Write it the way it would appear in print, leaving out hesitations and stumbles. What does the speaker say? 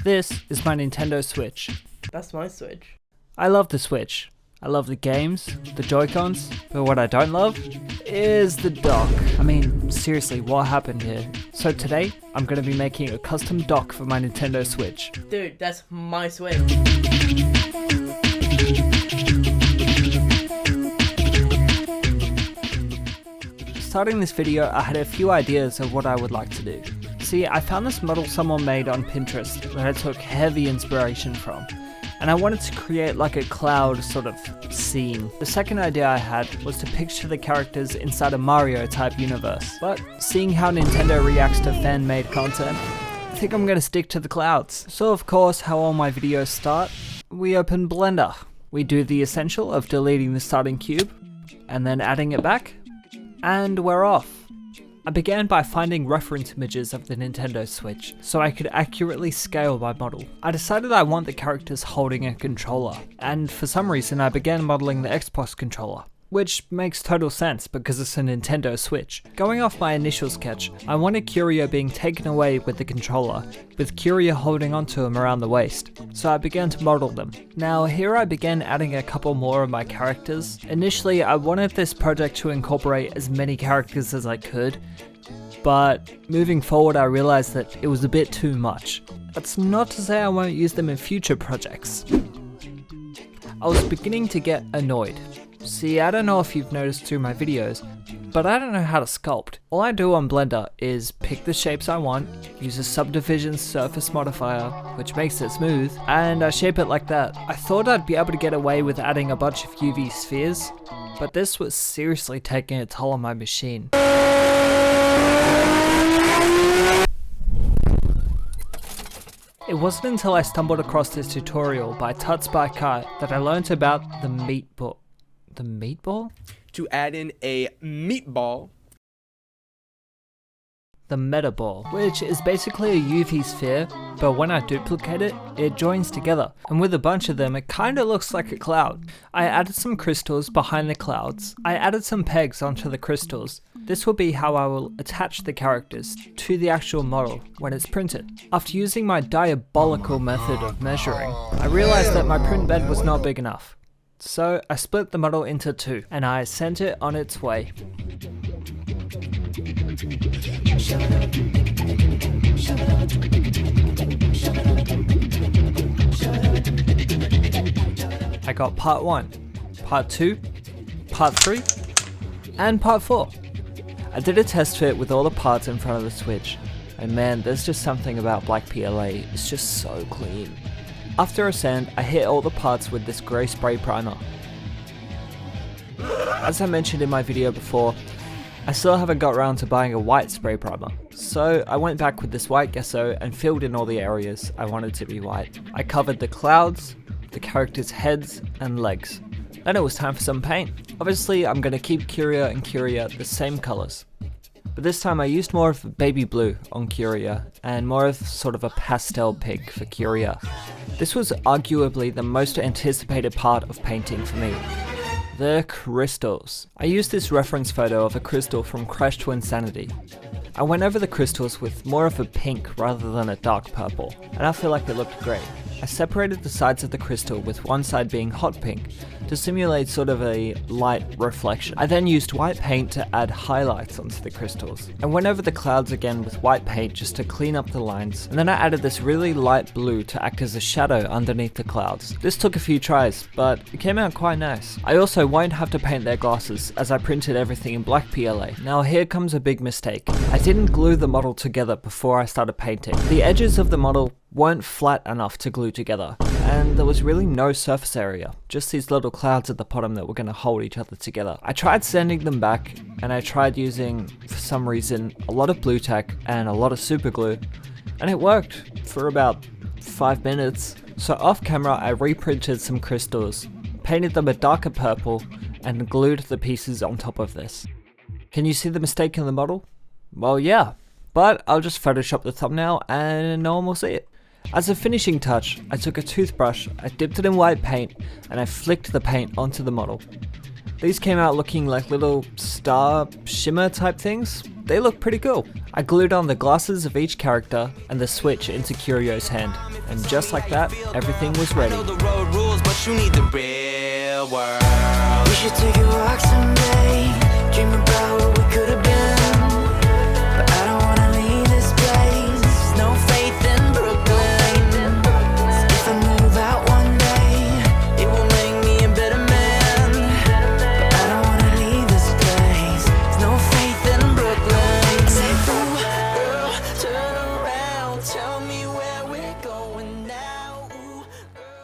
This is my Nintendo Switch. That's my Switch. I love the Switch. I love the games, the Joy-Cons, but what I don't love is the dock. I mean, seriously, what happened here? So today, I'm going to be making a custom dock for my Nintendo Switch. Dude, that's my Switch. Starting this video, I had a few ideas of what I would like to do. See, I found this model someone made on Pinterest that I took heavy inspiration from, and I wanted to create like a cloud sort of scene. The second idea I had was to picture the characters inside a Mario type universe, but seeing how Nintendo reacts to fan-made content, I think I'm going to stick to the clouds. So of course, how all my videos start, we open Blender. We do the essential of deleting the starting cube, and then adding it back, and we're off. I began by finding reference images of the Nintendo Switch, so I could accurately scale my model. I decided I want the characters holding a controller, and for some reason I began modeling the Xbox controller, which makes total sense because it's a Nintendo Switch. Going off my initial sketch, I wanted Curio being taken away with the controller, with Curio holding onto him around the waist, so I began to model them. Now here I began adding a couple more of my characters. Initially I wanted this project to incorporate as many characters as I could, but moving forward I realized that it was a bit too much. That's not to say I won't use them in future projects. I was beginning to get annoyed. See, I don't know if you've noticed through my videos, but I don't know how to sculpt. All I do on Blender is pick the shapes I want, use a subdivision surface modifier, which makes it smooth, and I shape it like that. I thought I'd be able to get away with adding a bunch of UV spheres, but this was seriously taking a toll on my machine. It wasn't until I stumbled across this tutorial by Tuts by Kai that I learned about the meatball. The meatball? To add in a meatball. The metaball, which is basically a UV sphere, but when I duplicate it, it joins together. And with a bunch of them, it kinda looks like a cloud. I added some crystals behind the clouds. I added some pegs onto the crystals. This will be how I will attach the characters to the actual model when it's printed. After using my diabolical method of measuring, I realized that my print bed was not big enough. So I split the model into two, and I sent it on its way. I got part 1, part 2, part 3, and part 4. I did a test fit with all the parts in front of the Switch, and man, there's just something about black PLA, it's just so clean. After a sand, I hit all the parts with this grey spray primer. As I mentioned in my video before, I still haven't got around to buying a white spray primer, so I went back with this white gesso and filled in all the areas I wanted to be white. I covered the clouds, the characters' heads and legs. Then it was time for some paint. Obviously I'm going to keep Curia and Curia the same colours, but this time I used more of baby blue on Curia and more of sort of a pastel pink for Curia. This was arguably the most anticipated part of painting for me. The crystals. I used this reference photo of a crystal from Crash to Insanity. I went over the crystals with more of a pink rather than a dark purple, and I feel like it looked great. I separated the sides of the crystal with one side being hot pink to simulate sort of a light reflection. I then used white paint to add highlights onto the crystals. I went over the clouds again with white paint just to clean up the lines, and then I added this really light blue to act as a shadow underneath the clouds. This took a few tries, but it came out quite nice. I also won't have to paint their glasses as I printed everything in black PLA. Now here comes a big mistake. I didn't glue the model together before I started painting. The edges of the model weren't flat enough to glue together, and there was really no surface area, just these little clouds at the bottom that were going to hold each other together. I tried sanding them back, and I tried using, for some reason, a lot of blue tack and a lot of super glue, and it worked for about 5 minutes. So off camera I reprinted some crystals, painted them a darker purple, and glued the pieces on top of this. Can you see the mistake in the model? Well yeah, but I'll just Photoshop the thumbnail and no one will see it. As a finishing touch, I took a toothbrush, I dipped it in white paint, and I flicked the paint onto the model. These came out looking like little star shimmer type things. They look pretty cool. I glued on the glasses of each character and the switch into Curio's hand. And just like that, everything was ready. The road rules, but you need the real world. We should take a walk someday.